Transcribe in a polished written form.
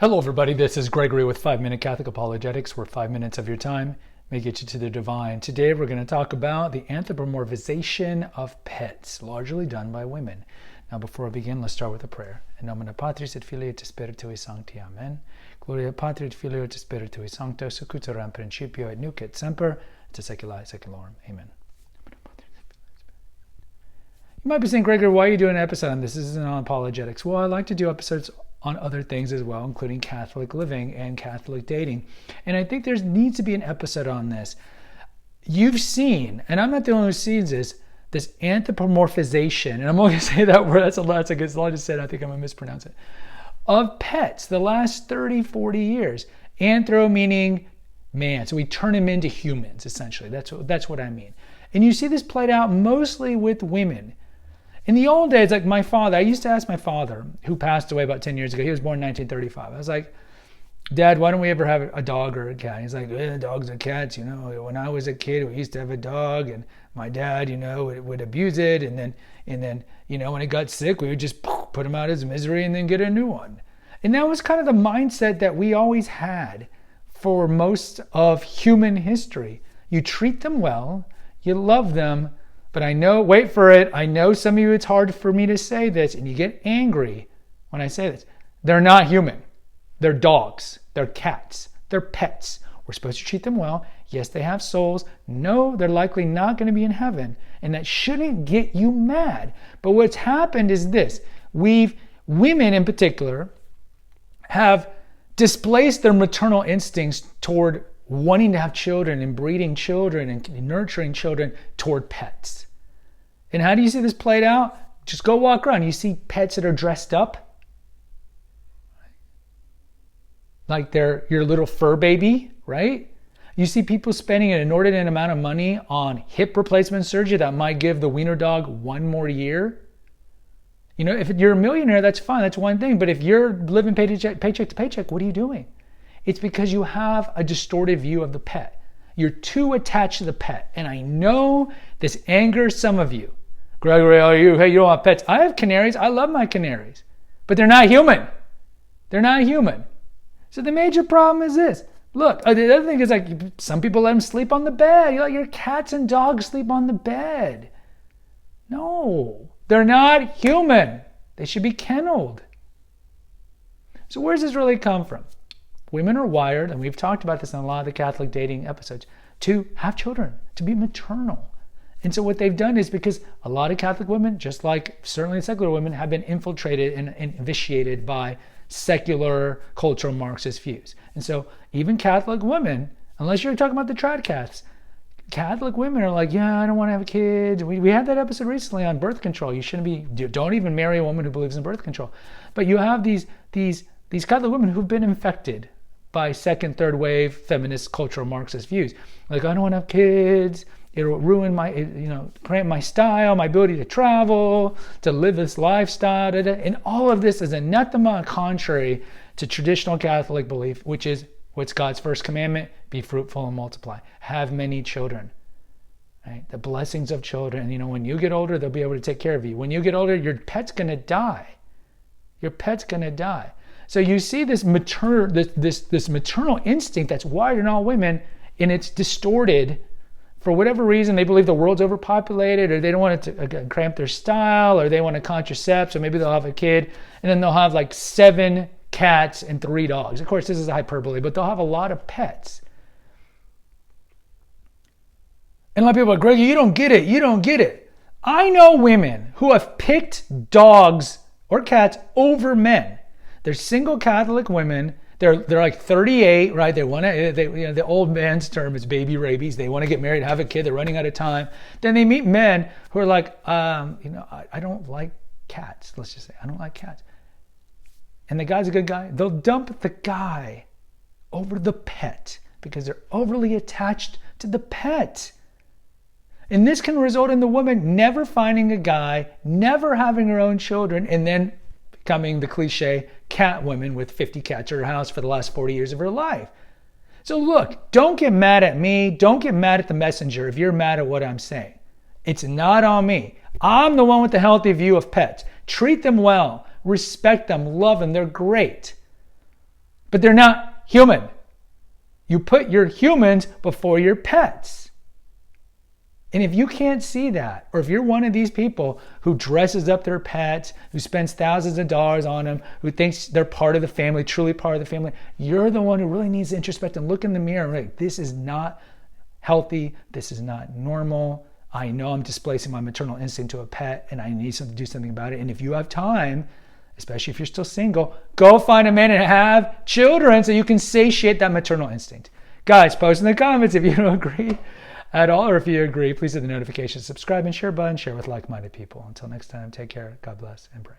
Hello everybody, this is Gregory with 5-Minute Catholic Apologetics, where 5 minutes of your time may get you to the divine. Today we're going to talk about the anthropomorphization of pets, largely done by women. Now before I begin, let's start with a prayer. In nomine Patris et Filii et Spiritui Sancti. Amen. Gloria Patri et Filii et Spiritui Sancto, secutor in principio et nunc et semper, et secula seculorum. Amen. You might be saying, Gregory, why are you doing an episode on this? This isn't on apologetics. Well, I like to do episodes on other things as well, including Catholic living and Catholic dating. And I think there needs to be an episode on this. You've seen, and I'm not the only one who sees this anthropomorphization, and I'm only going to say that word, that's a lot, it's a lot to say, I think I'm going to mispronounce it, of pets the last 30, 40 years. Anthro meaning man, so we turn them into humans, essentially. That's what I mean. And you see this played out mostly with women. In the old days, like my father, I used to ask my father, who passed away about 10 years ago. He was born in 1935. I was like, Dad, why don't we ever have a dog or a cat? He's like, dogs or cats, when I was a kid, we used to have a dog, and my dad, would abuse it. And then, when it got sick, we would just put him out of his misery and then get a new one. And that was kind of the mindset that we always had for most of human history. You treat them well, you love them, but I know, wait for it, I know some of you it's hard for me to say this, and you get angry when I say this. They're not human. They're dogs. They're cats. They're pets. We're supposed to treat them well. Yes, they have souls. No, they're likely not going to be in heaven. And that shouldn't get you mad. But what's happened is this. Women in particular, have displaced their maternal instincts toward wanting to have children and breeding children and nurturing children toward pets. And how do you see this played out? Just go walk around. You see pets that are dressed up like they're your little fur baby, right? You see people spending an inordinate amount of money on hip replacement surgery that might give the wiener dog one more year. If you're a millionaire, that's fine. That's one thing. But if you're living paycheck to paycheck, what are you doing? It's because you have a distorted view of the pet. You're too attached to the pet. And I know this angers some of you. Gregory, you don't have pets. I have canaries. I love my canaries. But they're not human. They're not human. So the major problem is this. Look, the other thing is like some people let them sleep on the bed. You let your cats and dogs sleep on the bed. No, they're not human. They should be kenneled. So where does this really come from? Women are wired, and we've talked about this in a lot of the Catholic dating episodes, to have children, to be maternal. And so what they've done is because a lot of Catholic women, just like certainly secular women, have been infiltrated and vitiated by secular cultural Marxist views. And so even Catholic women, unless you're talking about the trad Caths, Catholic women are like, yeah, I don't want to have kids. We had that episode recently on birth control. Don't even marry a woman who believes in birth control. But you have these Catholic women who've been infected by second, third wave feminist cultural Marxist views. Like, I don't want to have kids. It'll ruin cramp my style, my ability to travel, to live this lifestyle. And all of this is anathema contrary to traditional Catholic belief, which is what's God's first commandment: be fruitful and multiply. Have many children. Right? The blessings of children. When you get older, they'll be able to take care of you. When you get older, your pet's going to die. Your pet's going to die. So you see this maternal instinct that's wired in all women, and it's distorted. For whatever reason, they believe the world's overpopulated, or they don't want it to cramp their style, or they want a contracept, so maybe they'll have a kid, and then they'll have like 7 cats and 3 dogs. Of course, this is a hyperbole, but they'll have a lot of pets. And a lot of people are like, Greg, you don't get it. I know women who have picked dogs or cats over men. They're single Catholic women. They're like 38, right? They want to. The old man's term is baby rabies. They want to get married, have a kid. They're running out of time. Then they meet men who are like, I don't like cats. Let's just say I don't like cats. And the guy's a good guy. They'll dump the guy over the pet because they're overly attached to the pet. And this can result in the woman never finding a guy, never having her own children, and then becoming the cliche cat woman with 50 cats at her house for the last 40 years of her life. So look, don't get mad at me. Don't get mad at the messenger if you're mad at what I'm saying. It's not on me. I'm the one with the healthy view of pets. Treat them well. Respect them. Love them. They're great. but they're not human. You put your humans before your pets. And if you can't see that, or if you're one of these people who dresses up their pets, who spends thousands of dollars on them, who thinks they're part of the family, truly part of the family, you're the one who really needs to introspect and look in the mirror and be like, this is not healthy, this is not normal. I know I'm displacing my maternal instinct to a pet and I need to do something about it. And if you have time, especially if you're still single, go find a man and have children so you can satiate that maternal instinct. Guys, post in the comments if you don't agree at all, or if you agree, please hit the notification, subscribe, and share button. Share with like-minded people. Until next time, take care. God bless and pray.